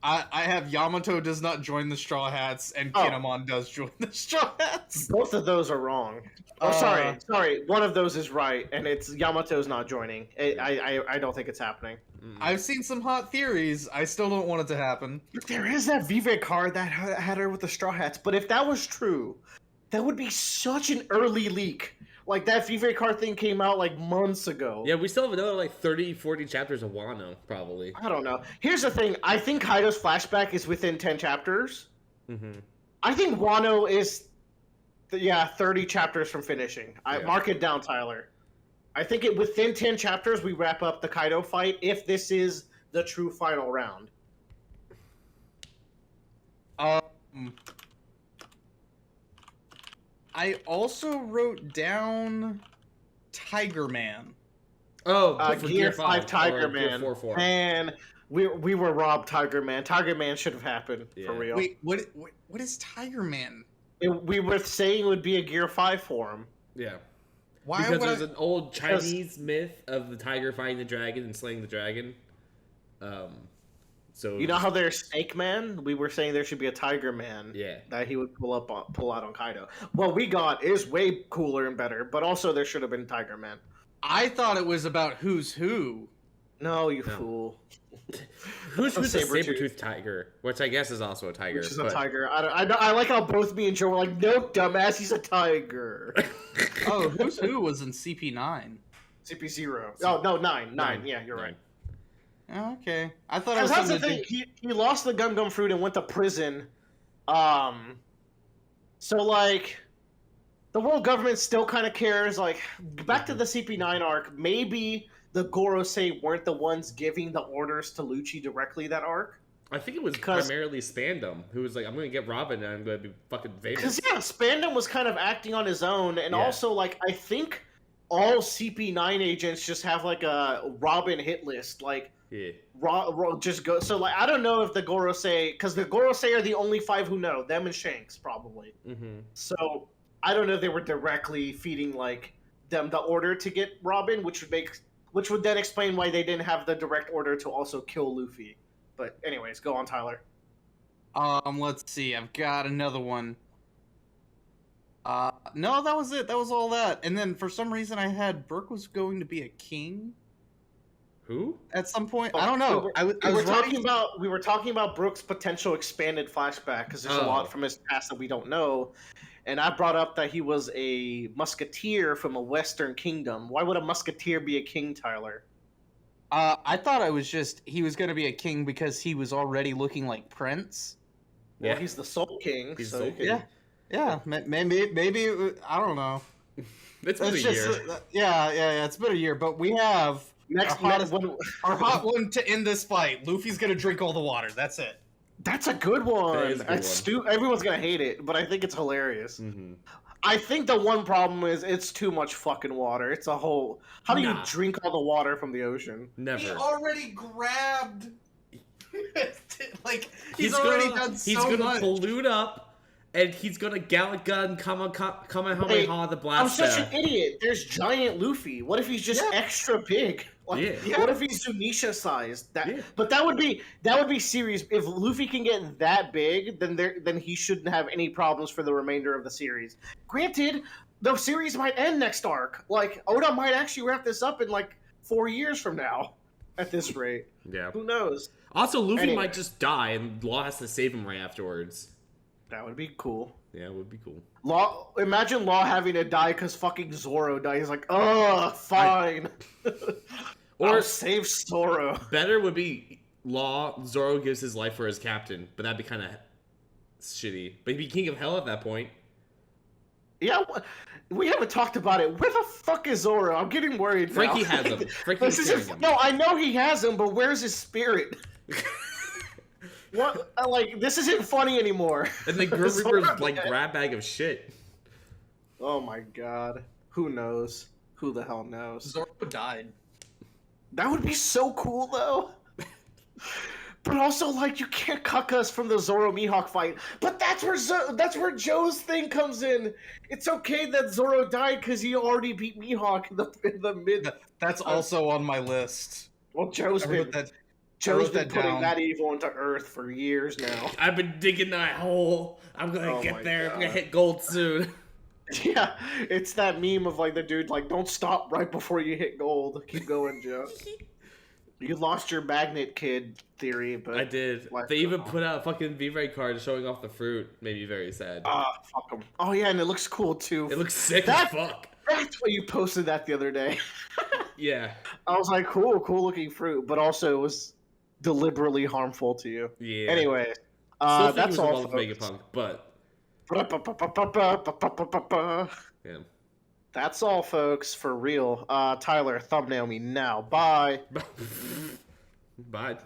I have Yamato does not join the Straw Hats, and Kinemon does join the Straw Hats. Both of those are wrong. Oh, sorry. One of those is right, and it's Yamato's not joining. I don't think it's happening. I've seen some hot theories. I still don't want it to happen. But there is that Vive card that had her with the Straw Hats. But if that was true, that would be such an early leak. Like, that Vive card thing came out, like, months ago. Yeah, we still have another, like, 30, 40 chapters of Wano, probably. I don't know. Here's the thing. I think Kaido's flashback is within 10 chapters. I think Wano is, 30 chapters from finishing. Mark it down, Tyler. I think within 10 chapters, we wrap up the Kaido fight, if this is the true final round. I also wrote down Tiger Man. Oh, for Gear 5 Tiger or Gear Man. 4 form. Man, we were robbed Tiger Man. Tiger Man should have happened, for real. Wait, what is Tiger Man? We were saying it would be a Gear 5 form. Yeah. Why Because would there's an old Chinese myth of the tiger fighting the dragon and slaying the dragon. So You know how there's Snake Man? We were saying there should be a Tiger Man. Yeah. That he would pull out on Kaido. What we got is way cooler and better, but also there should have been Tiger Man. I thought it was about who's who. No, you fool. Who's a Saber-tooth. saber-toothed tiger? Which I guess is also a tiger. Which is a tiger. I like how both me and Joe were like, no, dumbass, he's a tiger. Oh, who's who was in CP9. CP0. Oh, no, 9. Yeah, you're right. Oh, okay. I thought it was That's the something thing. He lost the Gum Gum Fruit and went to prison. So, like, the world government still kind of cares. Like, back to the CP9 arc, maybe the Gorosei weren't the ones giving the orders to Lucci directly that arc. I think it was primarily Spandam, who was like, I'm going to get Robin and I'm going to be fucking famous. Because, yeah, Spandam was kind of acting on his own. And also, like, I think all CP9 agents just have, like, a Robin hit list. Like, just go. So, like, I don't know if the Gorosei, because the Gorosei are the only 5 who know, them and Shanks, probably. So, I don't know if they were directly feeding, like, them the order to get Robin, which would then explain why they didn't have the direct order to also kill Luffy. But anyways, go on, Tyler. Let's see. I've got another one. No, that was it. That was all that. And then for some reason I had Burke was going to be a king. Who? at some point. I don't know. I was We were talking about Brooks' potential expanded flashback because there's a lot from his past that we don't know. And I brought up that he was a musketeer from a Western kingdom. Why would a musketeer be a king, Tyler? I thought it was just he was gonna be a king because he was already looking like Prince. Well, he's the Soul King. He's so Soul he could- King. Yeah, maybe I don't know. It's been a year. Yeah. It's been a year, but we have Next, Our hot one to end this fight. Luffy's gonna drink all the water. That's it. that's a good one. That is a good one. Everyone's gonna hate it, but I think it's hilarious. Mm-hmm. I think the one problem is it's too much fucking water. It's a whole. How do you Nah. drink all the water from the ocean? He Never. already grabbed. Like He's gonna pollute up, and he's gonna Gallic Gun Kamehameha the I'm blast. such an idiot. There's giant Luffy. What if he's just extra big? Like, Yeah. What if he's Zunisha sized? Yeah. But that would be series. If Luffy can get that big, then he shouldn't have any problems for the remainder of the series. Granted, the series might end next arc. Like Oda might actually wrap this up in like 4 years from now. At this rate, Yeah. who knows? Also, Luffy Anyway. might just die, and Law has to save him right afterwards. That would be cool. Yeah, it would be cool. Imagine Law having to die because fucking Zoro died. He's like, oh, fine. Or I'll save Zoro. better would be Law. Zoro gives his life for his captain, but that'd be kind of shitty. But he'd be king of hell at that point. Yeah, we haven't talked about it. Where the fuck is Zoro? I'm getting worried now. Frankie has him. Frankie's This carrying is, him. no, I know he has him, but where's his spirit? What? Like, this isn't funny anymore. And the Grim Zoro Reaper's like dead. grab bag of shit. Oh my god. Who knows? Who the hell knows? Zoro died. That would be so cool, though. But also, like, you can't cuck us from the Zoro Mihawk fight. But that's where Joe's thing comes in. It's okay that Zoro died because he already beat Mihawk in the mid. That's also on my list. Well, Joe's I been wrote that putting down. that evil into Earth for years now. I've been digging that hole. I'm gonna Oh my get there. I'm gonna God. hit gold soon. Yeah, it's that meme of like the dude like, don't stop right before you hit gold. Keep going, Joe. You lost your magnet kid theory, but I did. life They even goes on. put out a fucking V-Ray card showing off the fruit. Made me very sad. Fuck 'em. Oh yeah, and it looks cool too. It looks sick That- as fuck. That's why you posted that the other day. Yeah. I was like, cool looking fruit, but also it was deliberately harmful to you. Yeah. Anyway, Still think that's it was all. above Vegapunk, but yeah. That's all, folks, for real. Tyler, thumbnail me now. Bye. Bye.